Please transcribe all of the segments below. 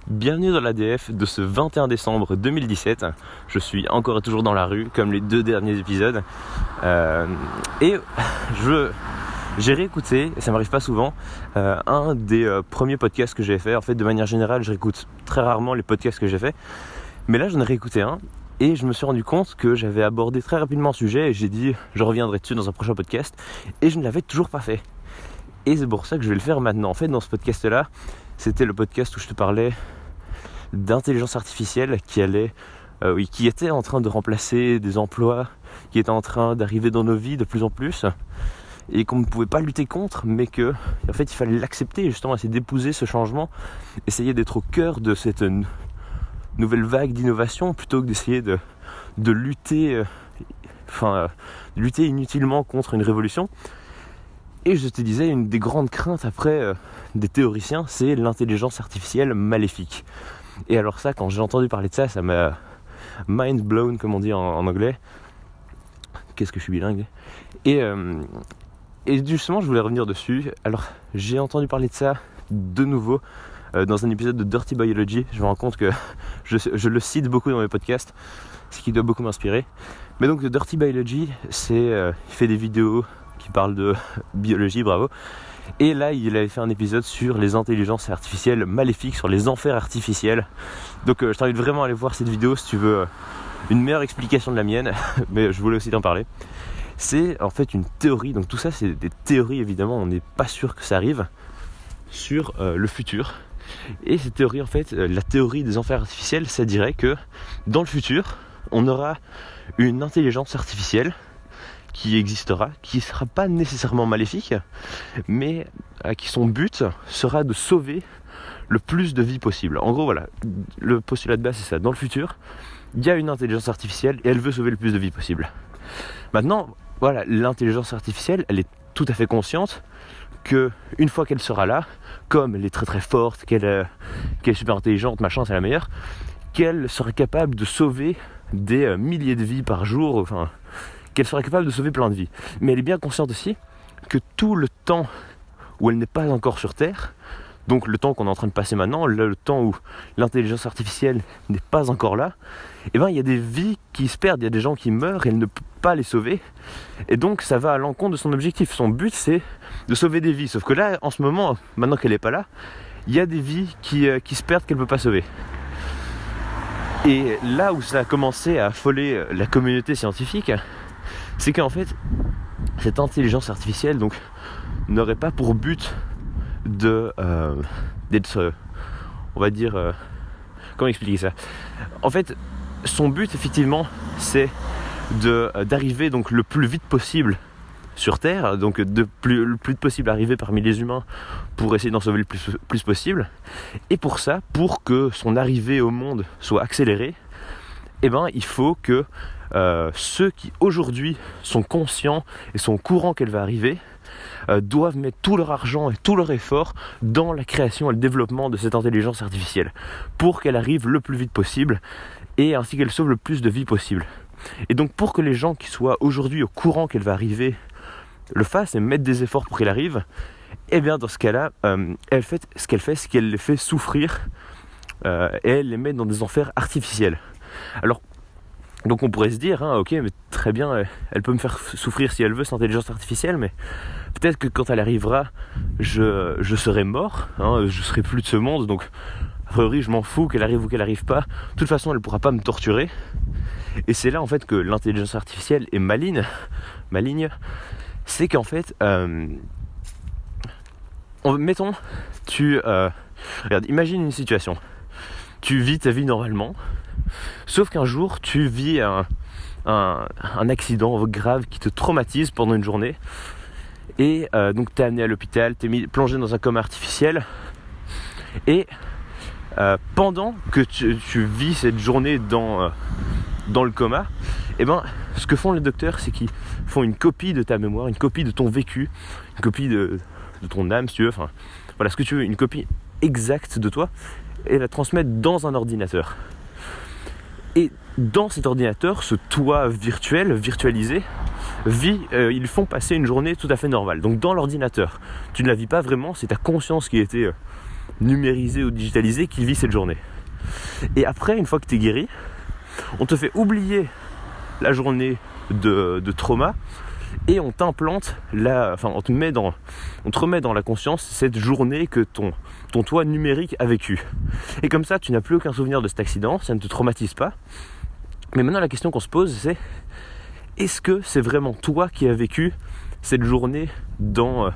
Bienvenue dans l'ADF de ce 21 décembre 2017. Je suis encore et toujours dans la rue, comme les 2 derniers épisodes. J'ai réécouté, et ça m'arrive pas souvent, un des premiers podcasts que j'ai fait. En fait, de manière générale, je réécoute très rarement les podcasts que j'ai fait. Mais là, j'en ai réécouté un, et je me suis rendu compte que j'avais abordé très rapidement le sujet, et j'ai dit, je reviendrai dessus dans un prochain podcast, et je ne l'avais toujours pas fait. Et c'est pour ça que je vais le faire maintenant. En fait, dans ce podcast-là, c'était le podcast où je te parlais d'intelligence artificielle qui était en train de remplacer des emplois, qui était en train d'arriver dans nos vies de plus en plus, et qu'on ne pouvait pas lutter contre, mais que, en fait, il fallait l'accepter, justement, essayer d'épouser ce changement, essayer d'être au cœur de cette nouvelle vague d'innovation, plutôt que d'essayer de lutter, lutter inutilement contre une révolution. Et je te disais, une des grandes craintes après des théoriciens, c'est l'intelligence artificielle maléfique. Et alors ça, quand j'ai entendu parler de ça, ça m'a mind blown, comme on dit en anglais. Qu'est-ce que je suis bilingue. Et justement, je voulais revenir dessus. Alors, j'ai entendu parler de ça de nouveau dans un épisode de Dirty Biology. Je me rends compte que je le cite beaucoup dans mes podcasts, ce qui doit beaucoup m'inspirer. Mais donc, Dirty Biology, il fait des vidéos qui parle de biologie, bravo. Et là, il avait fait un épisode sur les intelligences artificielles maléfiques, sur les enfers artificiels. Donc je t'invite vraiment à aller voir cette vidéo si tu veux une meilleure explication de la mienne, mais je voulais aussi t'en parler. C'est en fait une théorie, donc tout ça c'est des théories évidemment, on n'est pas sûr que ça arrive, sur le futur. Et cette théorie, en fait, la théorie des enfers artificiels, ça dirait que dans le futur, on aura une intelligence artificielle qui existera, qui ne sera pas nécessairement maléfique, mais qui son but sera de sauver le plus de vies possible. En gros, voilà, le postulat de base c'est ça. Dans le futur, il y a une intelligence artificielle et elle veut sauver le plus de vies possible. Maintenant, voilà, l'intelligence artificielle, elle est tout à fait consciente que une fois qu'elle sera là, comme elle est très très forte, qu'elle est super intelligente, machin, c'est la meilleure, qu'elle sera capable de sauver des milliers de vies par jour, enfin, qu'elle serait capable de sauver plein de vies. Mais elle est bien consciente aussi que tout le temps où elle n'est pas encore sur Terre, donc le temps qu'on est en train de passer maintenant, le temps où l'intelligence artificielle n'est pas encore là, il y a des vies qui se perdent, il y a des gens qui meurent et elle ne peut pas les sauver. Et donc ça va à l'encontre de son objectif. Son but c'est de sauver des vies. Sauf que là, en ce moment, maintenant qu'elle n'est pas là, il y a des vies qui se perdent qu'elle ne peut pas sauver. Et là où ça a commencé à affoler la communauté scientifique, c'est qu'en fait, cette intelligence artificielle donc, n'aurait pas pour but d'être, on va dire, comment expliquer ça ? En fait, son but, effectivement, c'est d'arriver donc, le plus vite possible sur Terre, donc le plus vite possible arriver parmi les humains pour essayer d'en sauver le plus possible. Et pour ça, pour que son arrivée au monde soit accélérée, il faut que ceux qui aujourd'hui sont conscients et sont au courant qu'elle va arriver doivent mettre tout leur argent et tout leur effort dans la création et le développement de cette intelligence artificielle pour qu'elle arrive le plus vite possible et ainsi qu'elle sauve le plus de vies possible. Et donc pour que les gens qui soient aujourd'hui au courant qu'elle va arriver le fassent et mettent des efforts pour qu'elle arrive, dans ce cas-là, ce qu'elle fait, c'est qu'elle les fait souffrir et elle les met dans des enfers artificiels. Alors, donc on pourrait se dire, ok, mais très bien, elle peut me faire souffrir si elle veut, cette intelligence artificielle, mais peut-être que quand elle arrivera, je serai mort, je serai plus de ce monde, donc a priori je m'en fous qu'elle arrive ou qu'elle arrive pas. De toute façon, elle pourra pas me torturer. Et c'est là en fait que l'intelligence artificielle est maligne, c'est qu'en fait, mettons, regarde, imagine une situation, tu vis ta vie normalement, sauf qu'un jour tu vis un accident grave qui te traumatise pendant une journée et donc t'es amené à l'hôpital, t'es plongé dans un coma artificiel et pendant que tu vis cette journée dans le coma, ce que font les docteurs, c'est qu'ils font une copie de ta mémoire, une copie de ton vécu, une copie de ton âme si tu veux, enfin voilà ce que tu veux, une copie exacte de toi et la transmettre dans un ordinateur. Et dans cet ordinateur, ce toi virtualisé, ils font passer une journée tout à fait normale. Donc dans l'ordinateur, tu ne la vis pas vraiment, c'est ta conscience qui a été numérisé ou digitalisé qui vit cette journée. Et après, une fois que tu es guéri, on te fait oublier la journée de trauma et on t'implante on te remet dans la conscience cette journée que ton toi numérique a vécu. Et comme ça, tu n'as plus aucun souvenir de cet accident, ça ne te traumatise pas. Mais maintenant, la question qu'on se pose, c'est est-ce que c'est vraiment toi qui as vécu cette journée dans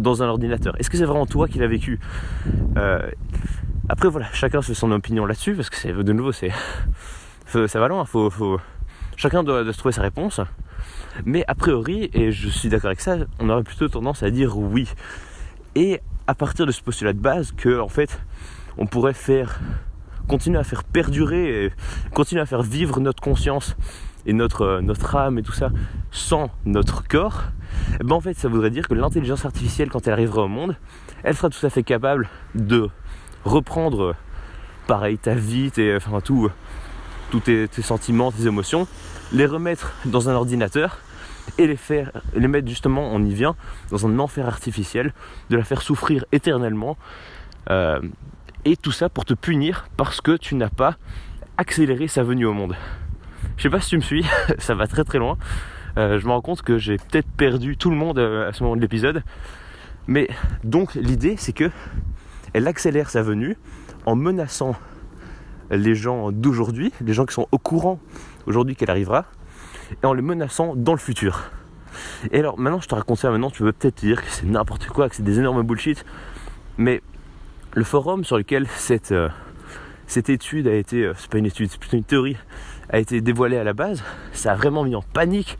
un ordinateur? Est-ce que c'est vraiment toi qui l'as vécu? Après, voilà, chacun se fait son opinion là-dessus, parce que de nouveau, ça va loin, chacun doit se trouver sa réponse. Mais a priori, et je suis d'accord avec ça, on aurait plutôt tendance à dire oui. Et à partir de ce postulat de base, que en fait, on pourrait continuer à faire perdurer, et continuer à faire vivre notre conscience et notre âme et tout ça sans notre corps, en fait, ça voudrait dire que l'intelligence artificielle, quand elle arrivera au monde, elle sera tout à fait capable de reprendre, pareil, ta vie, tous tes sentiments, tes émotions, les remettre dans un ordinateur et les mettre justement, on y vient, dans un enfer artificiel, de la faire souffrir éternellement, et tout ça pour te punir parce que tu n'as pas accéléré sa venue au monde. Je sais pas si tu me suis, ça va très très loin. Je me rends compte que j'ai peut-être perdu tout le monde à ce moment de l'épisode. Mais donc l'idée, c'est que elle accélère sa venue en menaçant les gens d'aujourd'hui, les gens qui sont au courant aujourd'hui qu'elle arrivera, et en les menaçant dans le futur. Et alors maintenant je te raconte ça, maintenant tu peux peut-être te dire que c'est n'importe quoi, que c'est des énormes bullshit, mais le forum sur lequel cette étude a été, c'est pas une étude, c'est plutôt une théorie, a été dévoilée à la base, ça a vraiment mis en panique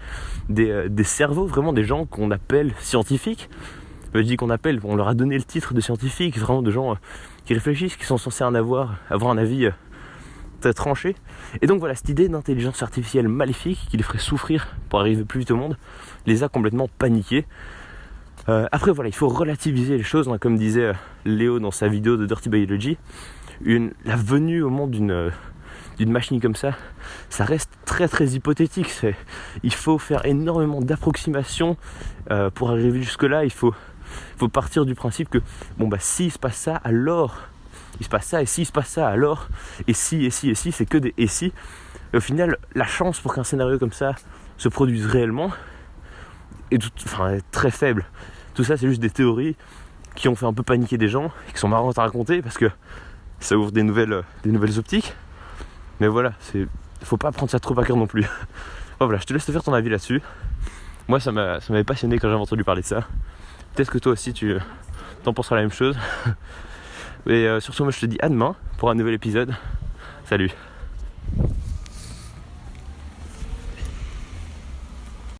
des cerveaux, vraiment des gens qu'on appelle scientifiques. Je dis qu'on appelle, on leur a donné le titre de scientifiques, vraiment de gens qui réfléchissent, qui sont censés avoir un avis très tranché. Et donc voilà, cette idée d'intelligence artificielle maléfique qui les ferait souffrir pour arriver plus vite au monde, les a complètement paniqués. Après voilà, il faut relativiser les choses, hein, comme disait Léo dans sa vidéo de Dirty Biology. La venue au monde d'une machine comme ça reste très très hypothétique. Il faut faire énormément d'approximations pour arriver jusque là. Il faut partir du principe que s'il se passe ça, alors il se passe ça, et s'il se passe ça, alors et si, c'est que des et si. Et au final, la chance pour qu'un scénario comme ça se produise réellement est très faible. Tout ça, c'est juste des théories qui ont fait un peu paniquer des gens et qui sont marrantes à raconter parce que ça ouvre des nouvelles optiques. Mais voilà, faut pas prendre ça trop à cœur non plus. Voilà, je te laisse te faire ton avis là-dessus. Moi, ça m'avait passionné quand j'avais entendu parler de ça. Peut-être que toi aussi, tu t'en penseras la même chose. Et surtout, moi, je te dis à demain pour un nouvel épisode. Salut.